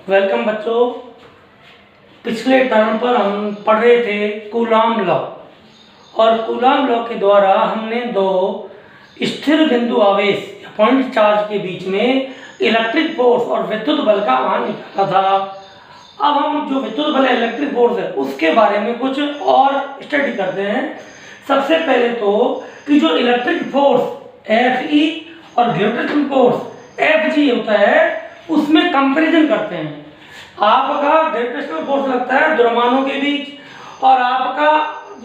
Welcome बच्चों। पिछले term पर हम पढ़ रहे थे कूलॉम लॉ, और कूलॉम लॉ के द्वारा हमने दो स्थिर बिंदु आवेश पॉइंट चार्ज के बीच में इलेक्ट्रिक फोर्स और विद्युत बल का मान निकाला था। अब हम जो विद्युत बल इलेक्ट्रिक फोर्स है उसके बारे में कुछ और स्टडी करते हैं। सबसे पहले तो कि जो इलेक्ट्रिक फोर्स Fe और ग्रेविटेशनल फोर्स Fg होता है उसमें कंपैरिजन करते हैं। आपका ग्रेविटेशनल फोर्स लगता है द्रव्यमानों के बीच और आपका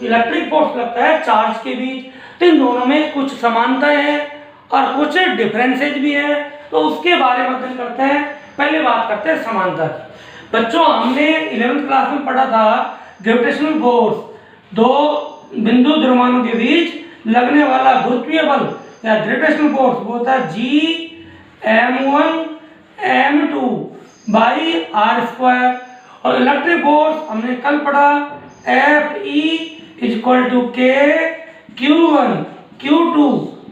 इलेक्ट्रिक फोर्स लगता है चार्ज के बीच। तो इन दोनों में कुछ समानताएं हैं और कुछ डिफरेंसेज भी है, तो उसके बारे में अध्ययन करते हैं। पहले बात करते हैं समानता की। बच्चों, हमने 11th क्लास में पढ़ा था ग्रेविटेशनल फोर्स, दो बिंदु द्रव्यमानों के बीच लगने वाला गुरुत्वीय बल या ग्रेविटेशनल फोर्स वो होता है Gm1m2 बाई आर स्क्वायर। और इलेक्ट्रिक फोर्स हमने कल पढ़ा Fe equal to K Q1 Q2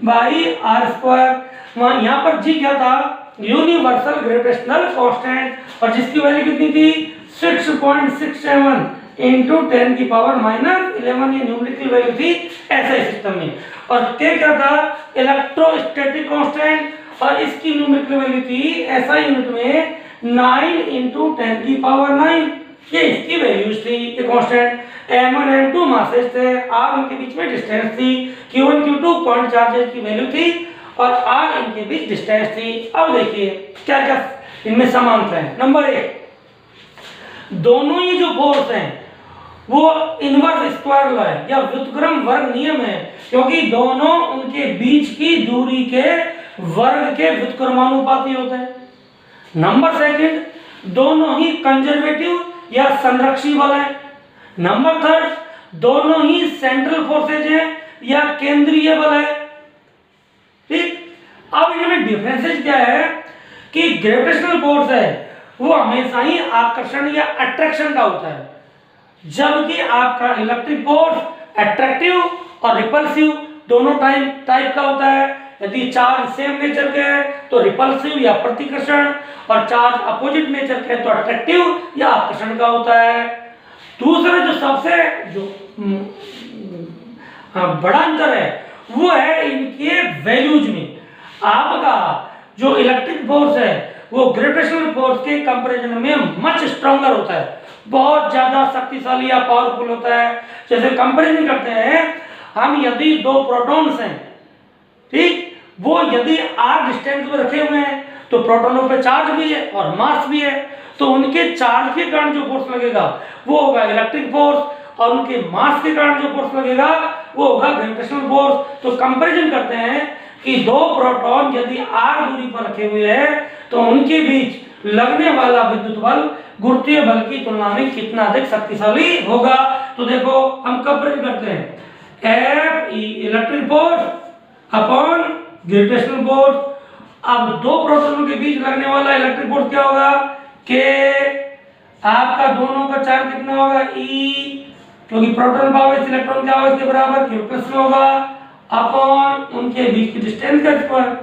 by R square. वहाँ यहाँ पर G क्या था? यूनिवर्सल ग्रेविटेशनल कांस्टेंट, और जिसकी वैल्यू कितनी थी? 6.67 इंटू 10 की पावर -11। ये न्यूमेरिकल वैल्यू थी ऐसे सिस्टम में। और K क्या था? इलेक्ट्रोस्टैटिक कांस्टेंट, और इसकी न्यूमेरिकल वैल्यू थी SI यूनिट में 9 इंटू 10 की पावर 9। ये इसकी वैल्यूज थी, ये कांस्टेंट। m1 m2 मासेस थे, r उनके बीच में डिस्टेंस थी, q1 q2 पॉइंट चार्जेस की वैल्यू थी, और r इनके बीच डिस्टेंस थी। अब देखिए क्या क्या इनमें समानता है। नंबर 1, दोनों ही जो फोर्स हैं वो इनवर्स स्क्वायर लॉ है या व्युत्क्रम वर्ग नियम है, क्योंकि दोनों उनके बीच की दूरी के वर्ग के व्युत्क्रमानुपाती होते हैं। नंबर 2, दोनों ही कंजर्वेटिव या संरक्षी बल है। नंबर 3, दोनों ही सेंट्रल फोर्सेज हैं या केंद्रीय बल है। ठीक, अब इनमें डिफरेंसेस क्या है कि ग्रेविटेशनल फोर्स है वो हमेशा ही आकर्षण या अट्रैक्शन का होता है, जबकि आपका इलेक्ट्रिक फोर्स अट्रैक्टिव और रिपल्सिव दोनों टाइप का होता है। यदि चार्ज सेम नेचर के है तो रिपल्सिव या प्रतिकर्षण, और चार्ज अपोजिट नेचर के है तो अट्रैक्टिव या आकर्षण का होता है। दूसरा जो सबसे बड़ा अंतर है वो है इनके वैल्यूज में। आपका जो इलेक्ट्रिक फोर्स है वो ग्रेविटेशनल फोर्स के कंपैरिजन में मच स्ट्रॉन्गर होता है, बहुत ज्यादा शक्तिशाली या पावरफुल होता है। जैसे कंपैरिजन करते हैं हम, यदि दो प्रोटॉन्स हैं, ठीक, वो यदि r डिस्टेंस पर रखे हुए हैं तो प्रोटॉनों पे चार्ज भी है और मास भी है, तो उनके चार्ज के कारण जो फोर्स लगेगा वो होगा इलेक्ट्रिक फोर्स, और उनके मास के कारण जो फोर्स लगेगा वो होगा ग्रेविटेशनल फोर्स। तो कंपैरिजन करते हैं कि दो प्रोटॉन यदि r दूरी पर रखे हुए हैं तो उनके बीच लगने वाला विद्युत बल गुरुत्वीय बल की तुलना में कितना अधिक शक्तिशाली होगा। तो देखो हम कंपेयर करते हैं Fe electric force upon gravitational force. अब दो प्रोटॉनों के बीच लगने वाला इलेक्ट्रिक फोर्स क्या होगा? K। आपका दोनों का चार्ज कितना होगा? E, क्योंकि प्रोटॉन का आवेश इलेक्ट्रॉन के आवेश के बराबर Q प्लस में होगा, अपॉन उनके बीच की डिस्टेंस का स्क्वायर।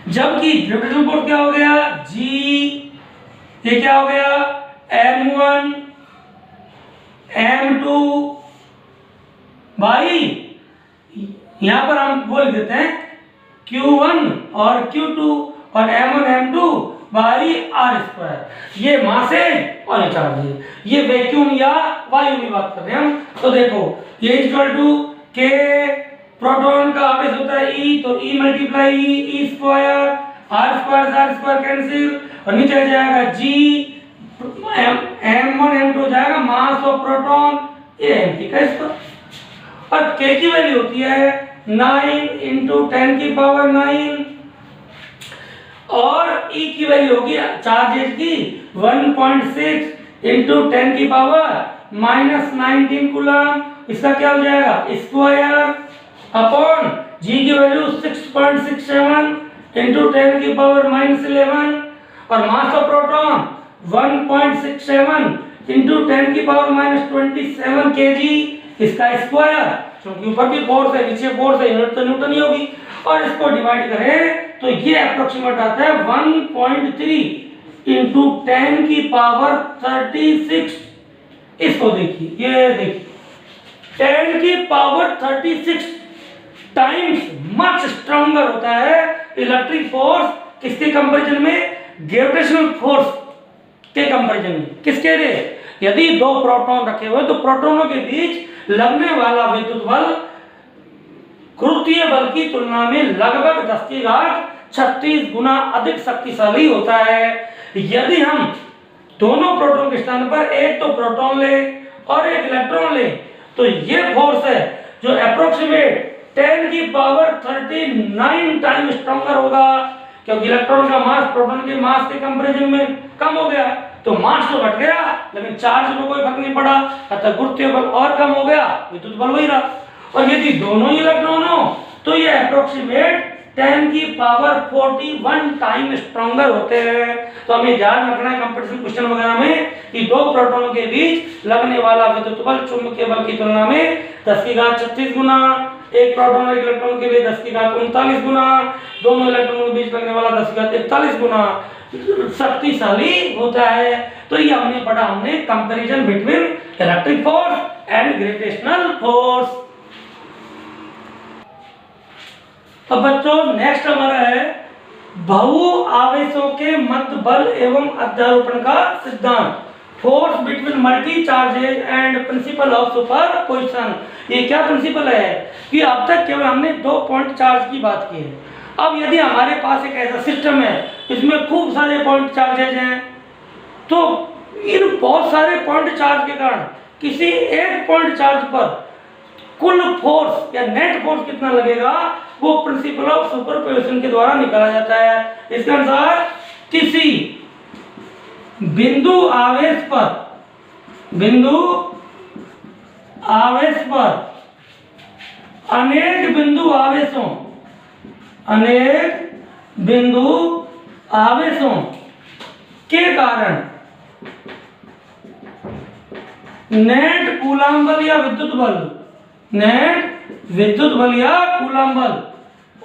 जबकि ग्रेविटेशनल फोर्स क्या हो गया? G, ये क्या हो गया? M1 M2 भाई, यहां पर हम बोल देते हैं Q1 और Q2 और M1 M2 by R square. ये मास है और ये चार्ज है, ये वैक्यूम या वायु की बात कर रहे हैं हम। तो देखो ये इक्वल टू K, प्रोटॉन का आवेश होता है E, तो E multiply E square, R square cancel, और नीचे जाएगा G, M1 M2 जाएगा मास ऑफ प्रोटॉन, ये एम्प्टी का स्क्वायर। और K की वैल्यू होती है 9 इंटू 10 की पावर 9, और E की वैल्यू होगी चार्जेस की 1.6 इंटू 10 की पावर -19 कूलम। इसका क्या हो जाएगा? स्क्वायर, अपॉन G की वैल्यू 6.67 इंटू 10 की पावर -11, और मास ऑफ प्रोटॉन 1.67 इंटू 10 की पावर -27 kg, इसका स्क्वायर, क्योंकि ऊपर भी फोर्स है नीचे फोर्स है, यूनिट तो न्यूटन ही होगी, और इसको डिवाइड करें तो ये अप्रोक्सीमेट आता है 1.3 इंटू 10 की पावर 36। इसको देखिए, ये देखिए 10 की पावर 36 टाइम्स मच स्ट्रॉन्गर होता है इलेक्ट्रिक फोर्स किसके कंपैरिजन में, ग्रेविटेशनल फोर्स के कंपैरिजन में। किसके लिए, यदि दो प्रोटॉन रखे हुए तो प्रोटॉनों के बीच लगने वाला विद्युत बल गुरुत्वीय बल की तुलना में लगभग 10 की घात 36 गुना अधिक शक्तिशाली होता है। यदि हम दोनों प्रोटॉन के स्थान पर एक तो प्रोटॉन ले और एक इलेक्ट्रॉन ले तो ये फोर्स है जो अप्रोक्सीमेट 10 की पावर 39 टाइम स्ट्रॉन्गर होगा, क्योंकि इलेक्ट्रॉन का मास प्रोटॉन के मास के कंपैरिजन में कम हो गया, तो मास तो घट गया लेकिन चार्ज में कोई फर्क नहीं पड़ा, अतः गुरुत्वीय बल और कम हो गया, विद्युत बल वही रहा। और यदि दोनों ही इलेक्ट्रॉन हो तो ये अप्रोक्सीमेट 10 की पावर 41 टाइम स्ट्रॉन्गर होते हैं। तो हमें ध्यान रखना है कंपटीशन क्वेश्चन वगैरह में कि दो प्रोटॉनों के बीच लगने वाला विद्युत बल चुंबकीय बल की तुलना में 10 की घात 36 गुना, एक प्रोटॉन और इलेक्ट्रॉन के लिए 10 की घात 39 गुना, दोनों इलेक्ट्रॉनों के बीच लगने वाला 10 की घात 41 गुना शक्तिशाली होता है। तो ये हमने पढ़ा, हमने comparison between electric force and gravitational force. अब बच्चों नेक्स्ट हमारा है बहु आवेशों के मध्य बल एवं अध्यारोपण का सिद्धांत, force between multi charges and principle of superposition. ये क्या प्रिंसिपल है कि अब तक केवल हमने 2 पॉइंट चार्ज की बात की है। अब यदि हमारे पास एक ऐसा सिस्टम है इसमें खूब सारे पॉइंट चार्जेज हैं, तो इन बहुत सारे पॉइंट चार्ज के कारण किसी एक पॉइंट चार्ज पर कुल फोर्स या नेट फोर्स कितना लगेगा वो प्रिंसिपल ऑफ सुपरपोजिशन के द्वारा निकाला जाता है। इसके अनुसार किसी बिंदु आवेश पर अनेक बिंदु आवेशों के कारण नेट कूलम्ब बल या विद्युत बल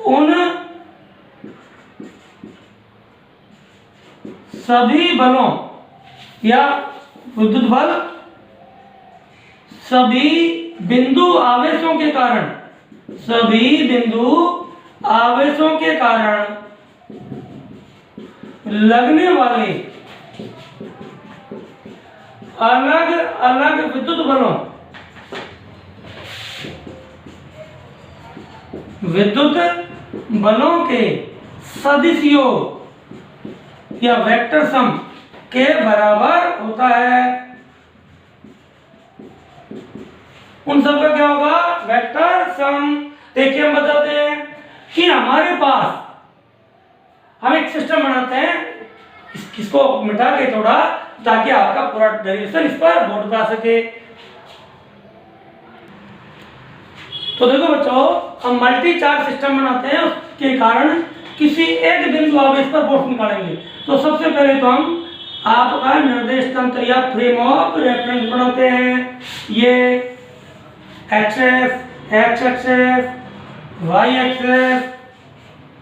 उन सभी बलों या विद्युत बल सभी बिंदु आवेशों के कारण लगने वाले अलग अलग विद्युत बलों के सदिशियों या वेक्टर सम के बराबर होता है। उन सब का क्या होगा, वेक्टर सम। देखिए हम बताते हैं कि हमारे पास हम एक सिस्टम बनाते हैं, इसको मिटा के थोड़ा ताकि आपका पूरा डेरिवेशन इस पर बोर्ड पे आ सके। तो देखो बच्चों, हम मल्टी चार्ज सिस्टम बनाते हैं, उसके कारण किसी एक बिंदु आवेश पर फोर्स निकालेंगे। तो सबसे पहले तो हम आपका निर्देश तंत्र या फ्रेम ऑफ रेफरेंस बनाते हैं। ये axes, X axes, Y axes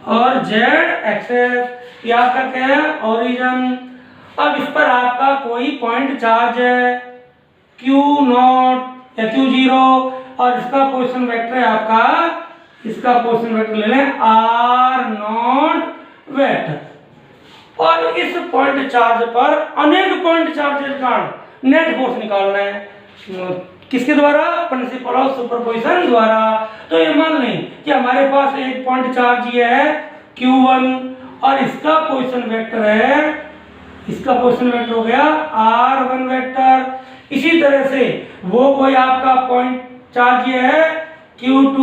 और जेड एक्सेस, ये आपका क्या है, ओरिजिन। अब इस पर आपका कोई पॉइंट चार्ज है Q0 या Q0 और इसका पोजीशन वेक्टर है आपका, इसका पोजीशन वेक्टर ले लें R0 वेक्टर। और इस पॉइंट चार्ज पर अनेक पॉइंट चार्जेस का नेट फोर्स निकालना है। किसके द्वारा, प्रिंसिपल ऑफ सुपरपोजिशन द्वारा। तो ये मान लें कि हमारे पास एक पॉइंट चार्ज ये है Q1 और इसका पोजीशन वेक्टर है, इसका पोजीशन वेक्टर हो गया R1 वेक्टर। इसी तरह से वो कोई आपका पॉइंट चार्ज ये है Q2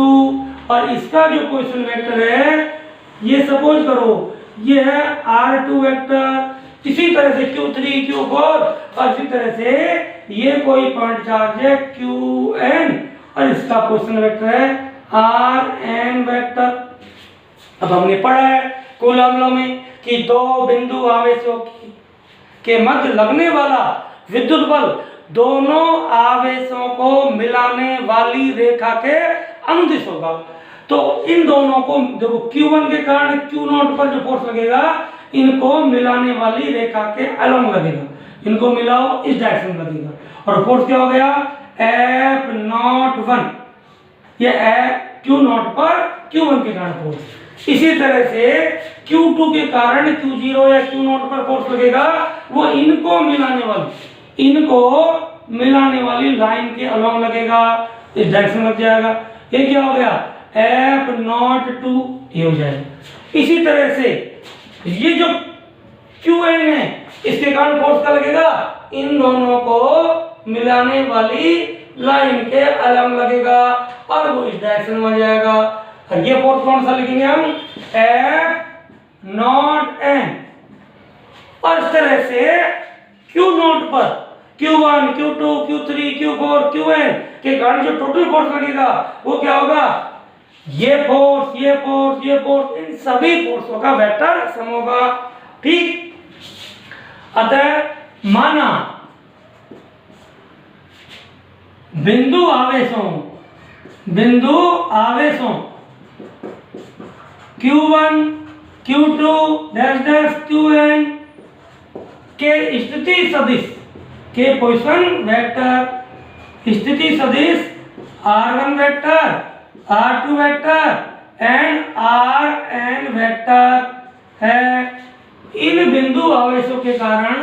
और इसका जो पोजीशन वेक्टर है ये सपोज करो ये है R2 वेक्टर। इसी तरह से Q3, Q4 और इसी तरह से ये कोई पॉइंट चार्ज है Qn और इसका पोजीशन वेक्टर है Rn वेक्टर। अब हमने पढ़ा है कूलम्ब में कि दो बिंदु आवेशों के मध्य लगने वाला विद्युत बल दोनों आवेशों को मिलाने वाली रेखा के अनुदिश होगा। तो इन दोनों को देखो Q1 के कारण Q0 पर जो फोर्स लगेगा इनको मिलाने वाली रेखा के अलोंग लगेगा, इनको मिलाओ इस डायरेक्शन में लगेगा, और फोर्स क्या हो गया F01, ये Q0 पर Q1 के कारण फोर्स। इसी तरह से Q2 के कारण Q0 या Q0 पर फोर्स लगेगा, वो इनको मिलाने वाली लाइन के अलोंग लगेगा, इस डायरेक्शन में लग जाएगा। ये क्या हो गया F02, ये हो जाएगा। इसी तरह से ये जो Qn है इसके कारण फोर्स क्या लगेगा, इन दोनों को मिलाने वाली लाइन के अलोंग लगेगा, और वो इस डायरेक्शन में आ जाएगा। और ये फोर्स कौन सा लिखेंगे हम F0n। और इस तरह से Q0 पर Q1, Q2, Q3, Q4, Qn के कारण जो टोटल फोर्स लगेगा वो क्या होगा, ये फोर्स, ये फोर्स, ये फोर्स, इन सभी फोर्सों का वेक्टर सम होगा। ठीक, अतः माना बिंदु आवेशों Q1, Q2, Qn के स्थिति सदिश के पोजीशन वेक्टर, स्थिति सदिश r1 vector, r2 vector and rn vector है। इन बिंदु आवेशों के कारण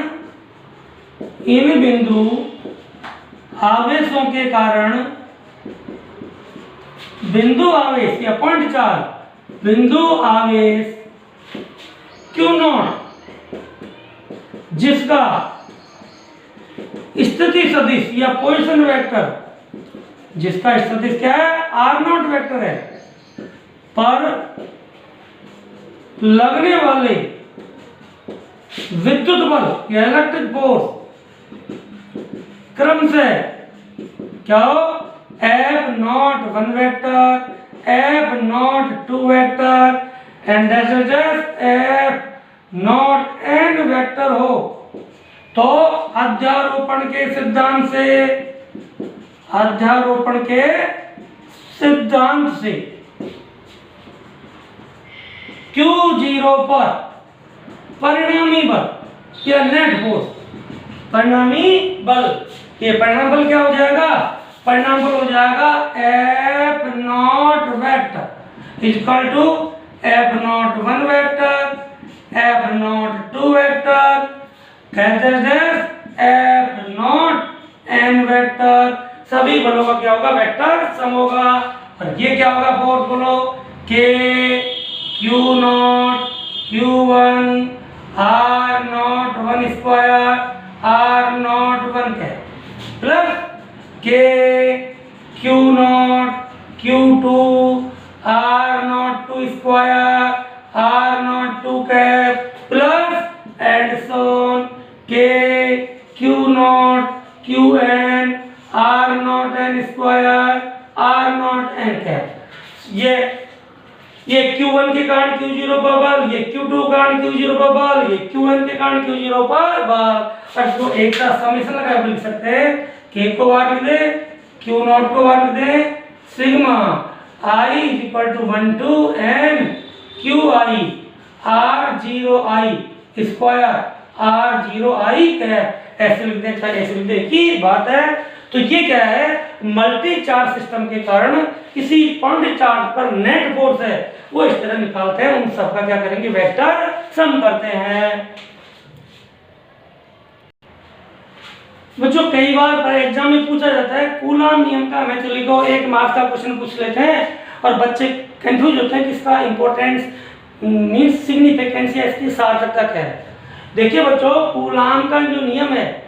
बिंदु आवेश या पॉइंट चार्ज, बिंदु आवेश Q0 जिसका स्थिति सदिश या पोजीशन वेक्टर, जिसका सदिश क्या है r0 वेक्टर है, पर लगने वाले विद्युत बल या इलेक्ट्रिक फोर्स क्रम से क्या हो F01 vector, F02 vector and F0n vector हो, तो अध्यारोपण के सिद्धांत से Q0 पर परिणामी बल या नेट फोर्स, परिणामी बल, ये परिणाम बल क्या हो जाएगा, परिणाम बल हो जाएगा F0 vector equal to F01 vector, F02 vector, कहते हैं F0n वेक्टर, सभी बलों का क्या होगा वेक्टर सम होगा। और ये क्या होगा फोर्स बोलो, K Q0 Q1 R01 square R01 के plus K Q0 Q2 R02 square R02 के plus and so on K Q0 Qn R0n square R0n के। ये Q1 के कारण Q0 पर बल, ये Q2 के कारण Q0 पर बल, ये Qn के कारण Q0 पर बल। और इसको एक साथ समेशन लगा लिख सकते हैं, K को बाहर लिख दे, Q0 को बाहर लिख दे, sigma I equal to 1 to n QI R0I square R0I क्या ऐसे लिख दे, ऐसे लिख दे की बात है। तो ये क्या है, मल्टी चार्ज सिस्टम के कारण किसी पॉइंट चार्ज पर नेट फोर्स है वो इस तरह निकालते हैं, उन सबका क्या करेंगे वेक्टर सम करते हैं। बच्चों कई बार एग्जाम में पूछा जाता है कूलाम नियम का, हमें तो लिखो एक मार्क्स का क्वेश्चन पूछ लेते हैं और बच्चे कंफ्यूज होते हैं कि इसका इंपॉर्टेंस मींस सिग्निफिकेंस या इसकी सार्थकता क्या है। देखिए बच्चों, कूलाम का जो नियम है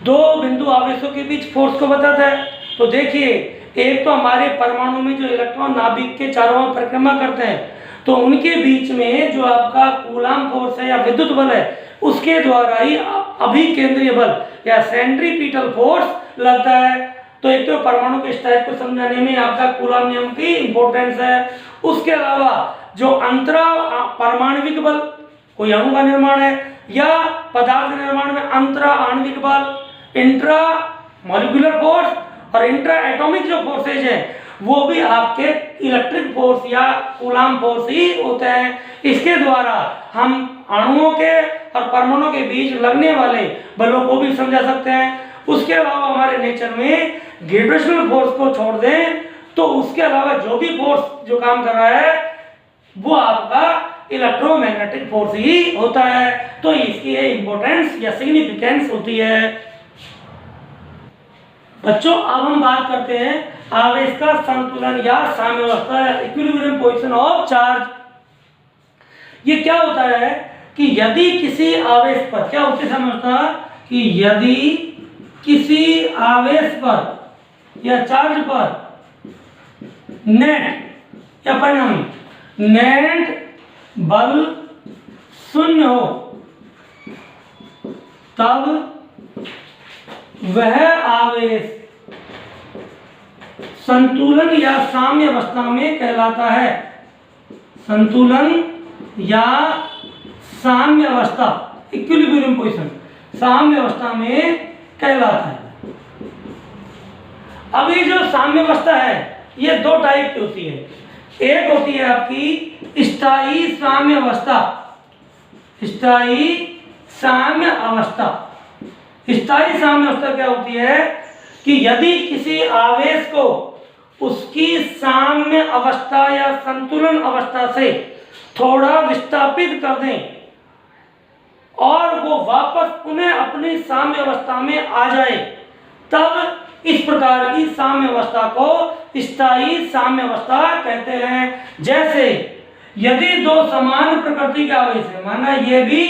दो बिंदु आवेशों के बीच फोर्स को बताता है। तो देखिए, एक तो हमारे परमाणु में जो इलेक्ट्रॉन नाभिक के चारों ओर परिक्रमा करते हैं, तो उनके बीच में जो आपका कूलाम फोर्स है या विद्युत बल है उसके द्वारा ही अभिकेंद्रीय बल या सेंट्रीपिटल फोर्स लगता है। तो एक तो परमाणु के स्टाइल को समझाने में आपका कूलाम नियम की इंपॉर्टेंस है। उसके अलावा जो अंतरा परमाणविक बल, कोई अणु का निर्माण है या पदार्थ निर्माण में अंतरा आणविक बल, इंट्रा मॉलिक्यूलर फोर्स और इंट्रा एटॉमिक जो फोर्सेज है वो भी आपके इलेक्ट्रिक फोर्स या कूलाम फोर्स ही होते हैं। इसके द्वारा हम अणुओं के और परमाणुओं के बीच लगने वाले बलों को भी समझा सकते हैं। उसके अलावा हमारे नेचर में ग्रेविटेशनल फोर्स को छोड़ दें तो उसके अलावा जो भी फोर्स जो काम कर रहा है वो आपका इलेक्ट्रोमैग्नेटिक फोर्स ही होता है। तो इसकी इंपॉर्टेंस या सिग्निफिकेंस होती है। बच्चों अब हम बात करते हैं आवेश का संतुलन या साम्यावस्था या इक्विलिब्रियम पोजीशन ऑफ चार्ज। ये क्या होता है कि यदि किसी आवेश पर क्या होती है साम्यावस्था कि यदि किसी आवेश पर या चार्ज पर नेट या परिणामी नेट बल शून्य हो तब वह आवेश संतुलन या साम्य अवस्था में कहलाता है। संतुलन या साम्य अवस्था इक्विलिब्रियम पोजीशन साम्य अवस्था में कहलाता है। अब ये जो साम्य अवस्था है ये दो टाइप की होती है। एक होती है आपकी स्थायी साम्य अवस्था। स्थायी साम्य अवस्था स्थायी साम्य अवस्था क्या होती है कि यदि किसी आवेश को उसकी साम्य अवस्था या संतुलन अवस्था से थोड़ा विस्थापित कर दें और वो वापस पुनः अपनी साम्य अवस्था में आ जाए तब इस प्रकार की साम्य अवस्था को स्थायी साम्य अवस्था कहते हैं। जैसे यदि दो समान प्रकृति के आवेश है, माना ये भी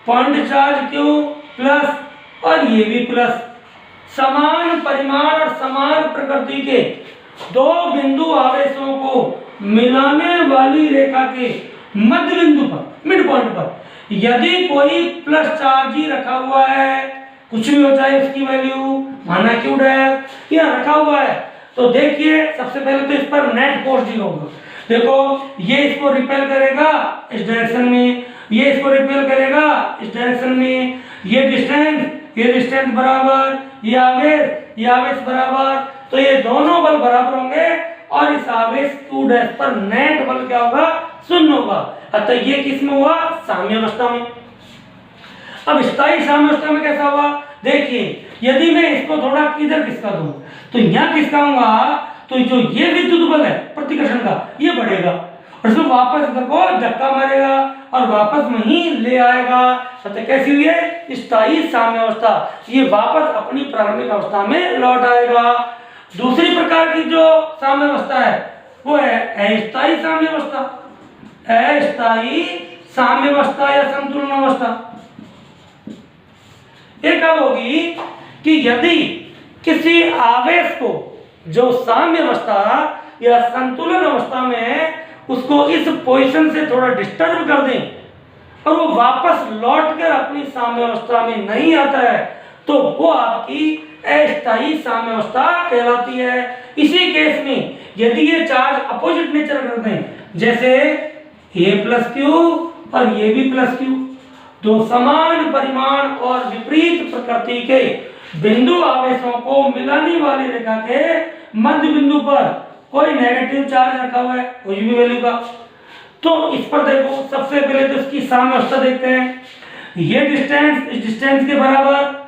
पॉइंट चार्ज Q प्लस और ये भी प्लस, समान परिमाण और समान प्रकृति के दो बिंदु आवेशों को मिलाने वाली रेखा के मध्य बिंदु पर मिड पॉइंट पर यदि कोई प्लस चार्ज ही रखा हुआ है, कुछ भी हो चाहे उसकी वैल्यू, माना Q डैश यहाँ रखा हुआ है, तो देखिए सबसे पहले तो इस पर नेट फोर्स जीरो होगा। देखो ये इसको रिपेल करेगा इस डायरेक्शन में, ये इसको रिपेल करेगा इस डायरेक्शन में, ये डिस्टेंस बराबर, ये आवेश बराबर, तो ये दोनों बल बराबर होंगे और इस आवेश Q डैश पर नेट बल क्या होगा, शून्य होगा। अतः ये किस में हुआ, साम्य अवस्था में। अब स्थायी साम्य अवस्था में कैसा हुआ, देखिए यदि मैं इसको थोड़ा इधर खिसका दूं तो यहाँ खिसकाऊंगा तो जो ये विद्युत बल है प्रतिकर्षण का ये बढ़ेगा और इसमें वापस इधर को धक्का मारेगा और वापस वहीं ले आएगा। अतः कैसी हुई है, स्थायी साम्य अवस्था, ये वापस अपनी प्रारंभिक अवस्था में लौट आएगा। दूसरी प्रकार की जो साम्य अवस्था है वो है अस्थायी साम्य अवस्था। अस्थायी साम्य अवस्था या संतुलन अवस्था ये कब होगी कि यदि किसी आवेश को जो साम्य अवस्था या संतुलन अवस्था में है उसको इस पोजीशन से थोड़ा डिस्टर्ब कर दें और वो वापस लौटकर अपनी साम्य अवस्था में नहीं आता है तो वो आपकी अस्थायी साम्य अवस्था कहलाती है। इसी केस में यदि ये चार्ज अपोजिट नेचर कर दें, जैसे A प्लस Q और ये भी प्लस Q, दो समान परिमाण और विपरीत प्रकृति के बिंदु आवेशों को मिलाने वाली रेखा के मध्य बिंदु पर कोई नेगेटिव चार्ज रखा हुआ है कुछ भी वैल्यू का, तो इस पर देखो सबसे पहले तो इसकी साम्य अवस्था देखते हैं। ये डिस्टेंस इस डिस्टेंस के बराबर,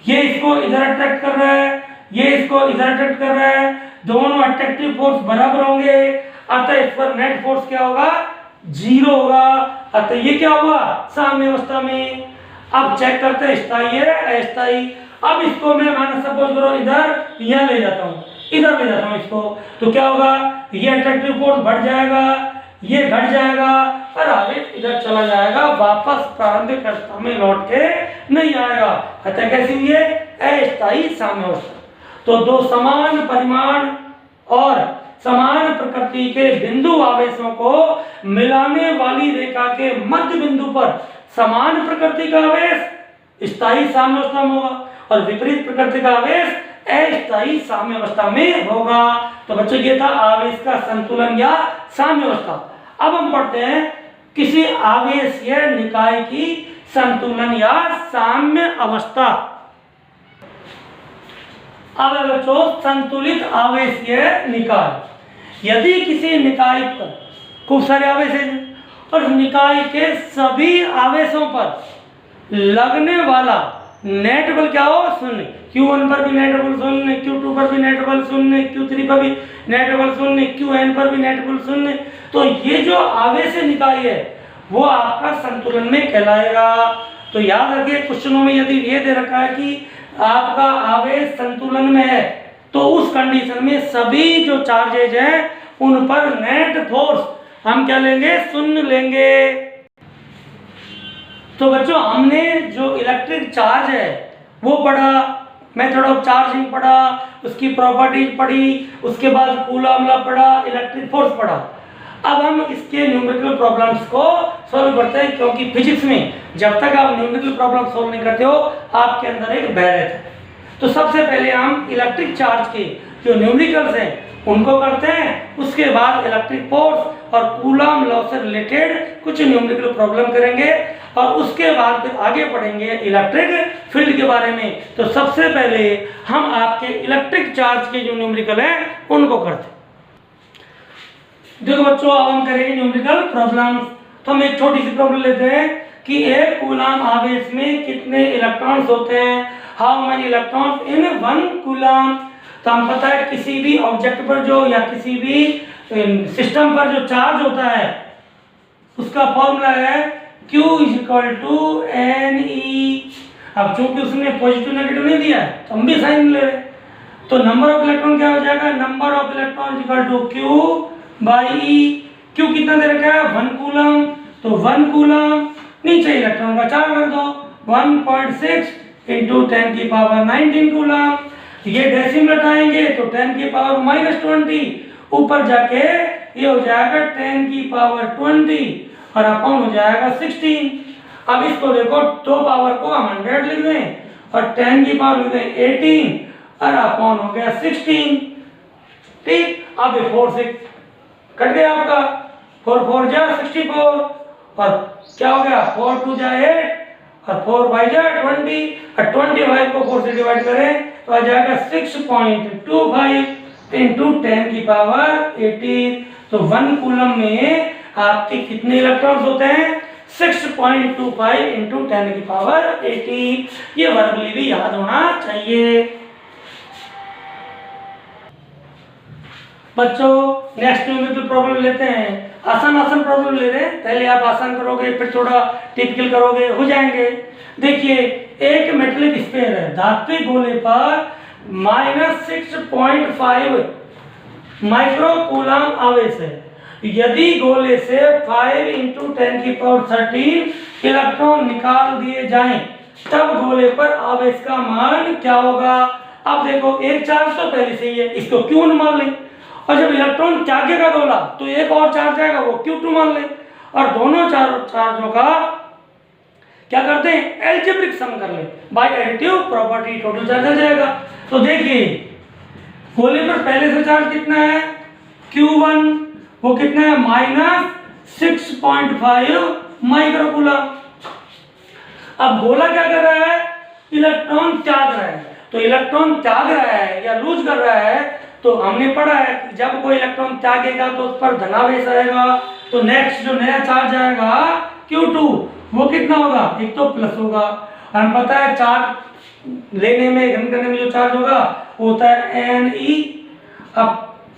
ये इसको इधर अट्रैक्ट कर रहा है, ये इसको इधर अट्रैक्ट कर रहा है, दोनों अट्रैक्टिव फोर्स बराबर होंगे, अतः इस पर नेट फोर्स क्या होगा, जीरो होगा। अतः ये क्या हुआ, साम्य अवस्था में। अब चेक करते हैं स्थायी है अस्थायी। अब इसको मैं माना सपोज करो इधर यहाँ ले जाता हूँ, इधर ले जाता हूँ इसको, तो क्या होगा, ये अट्रैक्टिव फोर्स बढ़ जाएगा, ये घट जाएगा और आवेश इधर चला जाएगा, वापस प्रारंभिक अवस्था में लौट के नहीं आएगा। अतः कैसी हुई है, अस्थायी साम्य अवस्था। तो दो समान परिमाण और समान प्रकृति के बिंदु आवेशों को मिलाने वाली रेखा के मध्य बिंदु पर समान प्रकृति का आवेश स्थायी साम्य अवस्था में होगा और विपरीत प्रकृति का आवेश अस्थायी साम्य अवस्था में होगा। तो बच्चों ये था आवेश का संतुलन या साम्य अवस्था। अब हम पढ़ते हैं किसी आवेश या निकाय की संतुलन या साम्य अवस्था। अब है बच्चों संतुलित आवेश या निकाय। यदि किसी निकाय पर खूब सारे आवेश हैं और निकाय के सभी आवेशों पर लगने वाला नेट बल क्या हो? शून्य। Q1 पर भी नेट बल शून्य, Q2 पर भी नेट बल शून्य, Q3 पर भी नेट बल शून्य, Qn पर भी नेट बल शून्य। तो ये जो आवेश निकाय है वो आपका संतुलन में कहलाएगा। तो याद रखिए, क्वेश्चनों में यदि ये दे रखा है कि आपका आवेश संतुलन में है, तो उस कंडीशन में सभी जो चार्जेज हैं उन पर नेट फोर्स हम क्या लेंगे? शून्य लेंगे। तो बच्चों, हमने जो इलेक्ट्रिक चार्ज है वो पढ़ा, मेथड ऑफ चार्जिंग पढ़ा, उसकी प्रॉपर्टीज पढ़ी, उसके बाद कूलॉम लॉ पढ़ा, इलेक्ट्रिक फोर्स पढ़ा। अब हम इसके न्यूमेरिकल प्रॉब्लम्स को सॉल्व करते हैं, क्योंकि फिजिक्स में जब तक आप न्यूमेरिकल प्रॉब्लम सॉल्व नहीं करते हो आपके अंदर एक बैरियर है। तो सबसे पहले हम इलेक्ट्रिक चार्ज के जो न्यूमेरिकल्स हैं उनको करते हैं, उसके बाद इलेक्ट्रिक फोर्स और कूलॉम लॉ से रिलेटेड कुछ न्यूमेरिकल प्रॉब्लम करेंगे और उसके बाद फिर आगे पढ़ेंगे इलेक्ट्रिक फील्ड के बारे में। तो सबसे पहले हम आपके इलेक्ट्रिक चार्ज के जो न्यूमेरिकल हैं उनको करते हैं। देखो बच्चों, अब हम करेंगे न्यूमेरिकल प्रॉब्लम्स। तो हम एक छोटी सी प्रॉब्लम लेते हैं कि एक कूलॉम आवेश में कितने इलेक्ट्रॉन्स होते हैं, how many electrons in one Coulomb. तो हम पता है किसी भी ऑब्जेक्ट पर जो या किसी भी सिस्टम पर जो चार्ज होता है उसका फॉर्मूला है Q = NE। अब चूंकि उसने पॉजिटिव नेगेटिव नहीं दिया है तो हम भी साइन ले रहे हैं, तो नंबर ऑफ इलेक्ट्रॉन क्या हो जाएगा? Number of electron = Q/E। Q कितना दे रखा है? 1 कूलम। तो 1 कूलम, नीचे इलेक्ट्रॉन का चार्ज रख दो, 1.6 × 10⁻19 कूलम। ये डेसिमल हटाएंगे तो 10⁻−20, ऊपर जाके ये हो जाएगा 10⁻20 और अपॉन हो जाएगा 16। अब इसको देखो, 2 पावर को हम 100 लिख दें और 10 की पावर लिख दें 18 और अपॉन हो गया 16। ठीक, अब ये 4 से कट गया आपका, 4 4 जा 64 और क्या हो गया? 4 2 जा 8 और 4 5 जा 20 और 25 को 4 से डिवाइड करें तो आ जाएगा 6.25 × 10⁻18। तो 1 कूलम में आपके कितने इलेक्ट्रॉन्स होते हैं? 6.25 × 10⁻18। ये वर्गमूल भी याद होना चाहिए। बच्चों, नेक्स्ट न्यूमेरिकल प्रॉब्लम लेते हैं। आसान प्रॉब्लम ले रहे हैं, पहले आप आसान करोगे फिर थोड़ा टिपिकल करोगे, हो जाएंगे। देखिए, एक मेटलिक स्फीयर है, धात्विक गोले पर -6.5 माइक्रो कूलम आवेश है। यदि गोले से 5 × 10⁻13 इलेक्ट्रॉन निकाल दिए जाएं तब गोले पर आवेश का मान क्या होगा? अब देखो, एक चार्ज तो पहले से ही है, इसको Q1 मान लें, और जब इलेक्ट्रॉन त्यागेगा गोला तो एक और चार्ज आएगा, वो Q2 मान लें, और दोनों चार्जों का क्या करते हैं? एल्जेब्रिक सम कर लें by additive property, total charge आ जाएगा। तो देखिए, गोले पर पहले से चार्ज कितना है? Q1, वो कितना है? -6.5 माइक्रो कूलम। अब गोला क्या कर रहा है? इलेक्ट्रॉन त्याग रहा है। तो इलेक्ट्रॉन त्याग रहा है या लूज कर रहा है, तो हमने पढ़ा है कि जब कोई इलेक्ट्रॉन त्यागेगा तो उस पर धनावेश आएगा। तो नेक्स्ट जो नया चार्ज आएगा Q2, वो कितना होगा? एक तो प्लस होगा, हमें पता है चार्ज लेने में, ग्रहण करने में जो चार्ज होगा वो होता है Ne। अब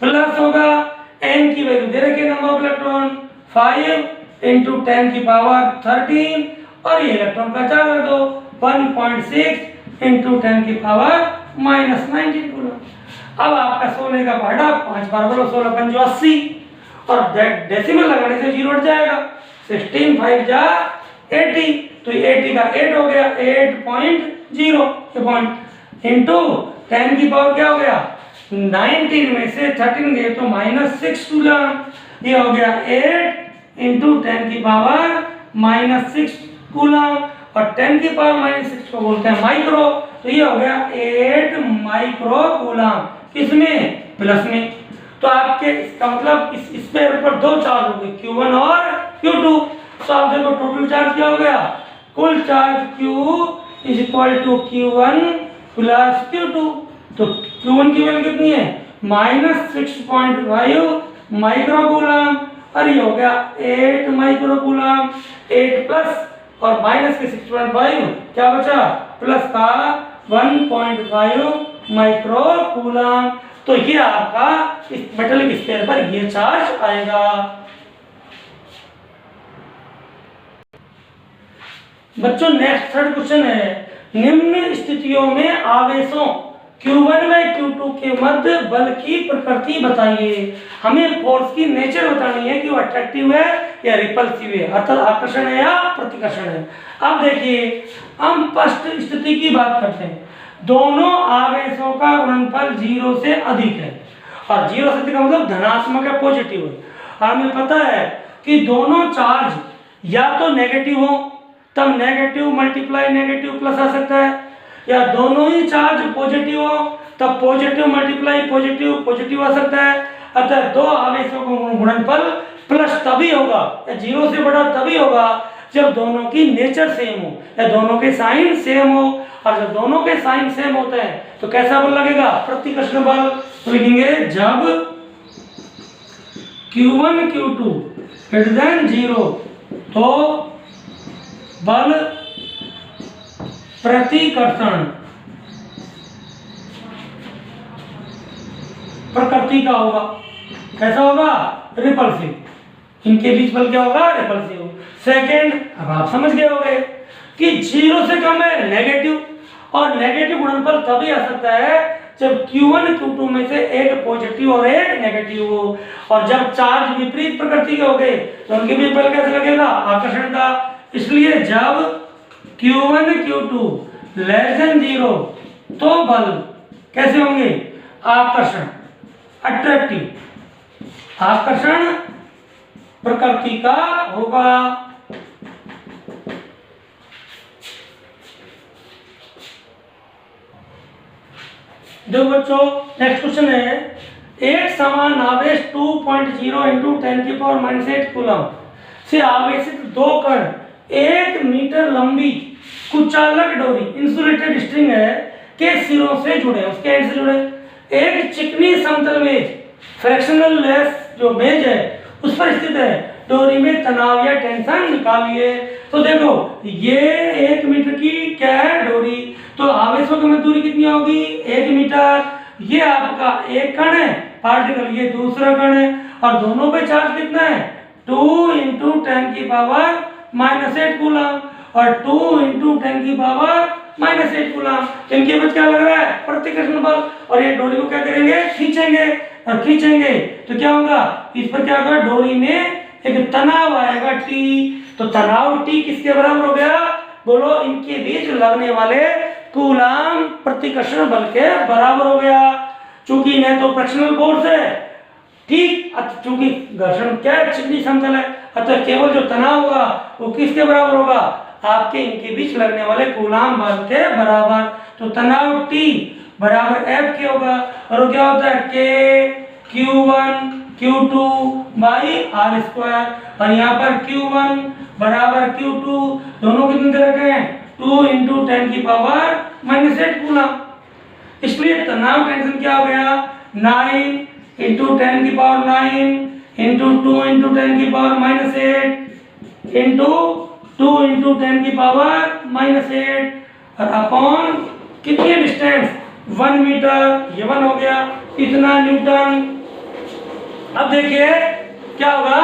प्लस होगा, n की वैल्यू दे रखी है, नंबर ऑफ इलेक्ट्रॉन 5 × 10⁻13 और ये इलेक्ट्रॉन का चार्ज रख दो 1.6 × 10⁻19 कूलम। अब आपका 16 का पहाड़ा 5 बार बोलो, 16 पंजो 80 और डेसिमल लगाने से 0 हट जाएगा, 16 5 जा 80, तो 80 का 8 हो गया, 8.0 पॉइंट इंटू 10 की पावर क्या हो गया? 19 में से 13 गए तो -6 कूलम, ये हो गया 8 × 10⁻6 कूलम, और 10 की पावर -6 को बोलते हैं माइक्रो, तो ये हो गया 8 माइक्रो कूलम। किसमें? प्लस में। तो आपके इसका मतलब इस पेपर पर 2 चार्ज हो गए, Q1 और Q2। तो आप देखो टोटल चार्ज क्या हो गया? कुल चार्ज Q = Q1 + Q2। तो Q1 की वैल्यू कितनी है? -6.5 माइक्रो कूलम और ये हो गया 8 माइक्रो कूलम, 8 प्लस और माइनस के 6.5 क्या बचा प्लस का 1.5 माइक्रो कूलम। तो ये आपका इस मेटेलिक स्फीयर पर ये चार्ज आएगा। बच्चों नेक्स्ट थर्ड क्वेश्चन है, निम्न स्थितियों में आवेशों Q1 व Q2 के मध्य बल की प्रकृति बताइए। हमें फोर्स की नेचर बतानी है कि वो अट्रैक्टिव है या रिपल्सिव है, अर्थात आकर्षण है या प्रतिकर्षण है। अब देखिए हम फर्स्ट स्थिति की बात करते हैं, दोनों आवेशों का गुणनफल 0 से अधिक है, और 0 से अधिक का मतलब धनात्मक है, पॉजिटिव है। हमें पता है कि दोनों चार्ज या तो नेगेटिव हो, तब नेगेटिव मल्टीप्लाई नेगेटिव प्लस आ सकता है, या दोनों ही चार्ज पॉजिटिव हो तब पॉजिटिव मल्टीप्लाई पॉजिटिव पॉजिटिव आ सकता है। अतः दो आवेशों का गुणनफल प्लस तभी होगा या 0 से बड़ा तभी होगा जब दोनों की नेचर सेम हो या दोनों के साइन सेम हो, और जब दोनों के साइन सेम होते हैं तो कैसा बल लगेगा प्रतिकर्षण बल। तो लिखेंगे जब Q1 Q2 > 0 तो बल प्रतिकर्षण प्रकृति का होगा। कैसा होगा रिपल्सिव, इनके बीच बल क्या होगा रिपल्सिव। सेकेंड, अब आप समझ गए होंगे कि 0 से कम है नेगेटिव, और नेगेटिव गुणनफल तभी आ सकता है जब Q1 Q2 में से एक पॉजिटिव और एक नेगेटिव हो, और जब चार्ज विपरीत प्रकृति के हो गए तो उनके बीच बल कैसे लगेगा आकर्षण का। इसलिए जब Q1 Q2 <0 तो बल कैसे होंगे आकर्षण अट्रैक्टिव, आकर्षण प्रकृति का होगा। देखो बच्चों नेक्स्ट क्वेश्चन है, एक समान आवेश 2.0 × 10⁻⁸ कूलम से आवेशित दो कण 1 मीटर लंबी कुचालक डोरी इंसुलेटेड स्ट्रिंग है के सिरों से जुड़े, उसके एंड से जुड़े। एक चिकनी समतल मेज फ्रैक्शनल लेस जो मेज है उस पर स्थित है, डोरी में तनाव या टेंशन निकालिए। तो देखो ये 1 मीटर की क्या है डोरी, तो आवेशों की दूरी कितनी होगी 1 मीटर। ये आपका एक कण है पार्टिकल, ये दूसरा कण है, और दोनों पे चार्ज कितना है 2 × 10⁻⁸ कूलम और 2 × 10⁻⁸ कूलम। इनके बीच क्या लग रहा है प्रतिकर्षण बल, और ये डोरी को क्या करेंगे खींचेंगे, और खींचेंगे तो क्या होगा इस पर क्या होगा डोरी में एक तनाव आएगा T। तो तनाव T किसके बराबर हो गया बोलो, इनके बीच लगने वाले कूलम प्रतिकर्षण बल के बराबर हो गया। चूंकि इन्हें तो फ्रैक्शनल फोर्स है ठीक, चूंकि घर्षण क्या है चिकनी समतल है, अतः केवल जो तनाव होगा वो किसके बराबर होगा आपके इनके बीच लगने वाले कूलम बल के बराबर। तो तनाव T बराबर F के होगा, और क्या होता है K Q1 Q2 /r², और यहाँ पर Q1 बराबर Q2 दोनों कितने दे रखे हैं 2 × 10⁻⁸ कूलम। इसलिए तनाव टेंशन क्या हो गया 9 × 10⁹ × 2 × 10⁻⁸ × 2 × 10⁻⁸ और अपॉन कितनी डिस्टेंस 1 मीटर, ये 1 हो गया इतना न्यूटन। अब देखिए क्या होगा,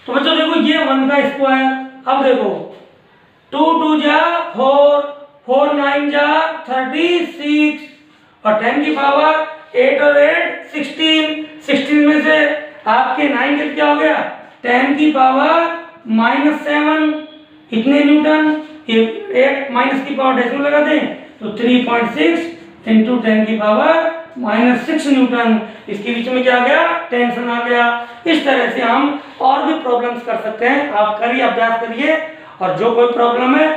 तो बच्चों देखो ये 1 का स्क्वायर, अब देखो 2 2 जा 4, 4 9 जा 36, और 10⁸ और 8 16 में से आपके 9 के क्या हो गया 10⁻⁻7 इतने न्यूटन, एक माइनस की पावर डेसिमल लगा दें तो 3.6 × 10⁻⁻6 न्यूटन। इसके बीच में क्या आ गया टेंशन आ गया। इस तरह से हम और भी प्रॉब्लम्स कर सकते हैं, आप करिए अभ्यास करिए, और जो कोई प्रॉब्लम है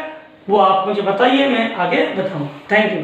वो आप मुझे बताइए, मैं आगे बताऊंगा। Thank you.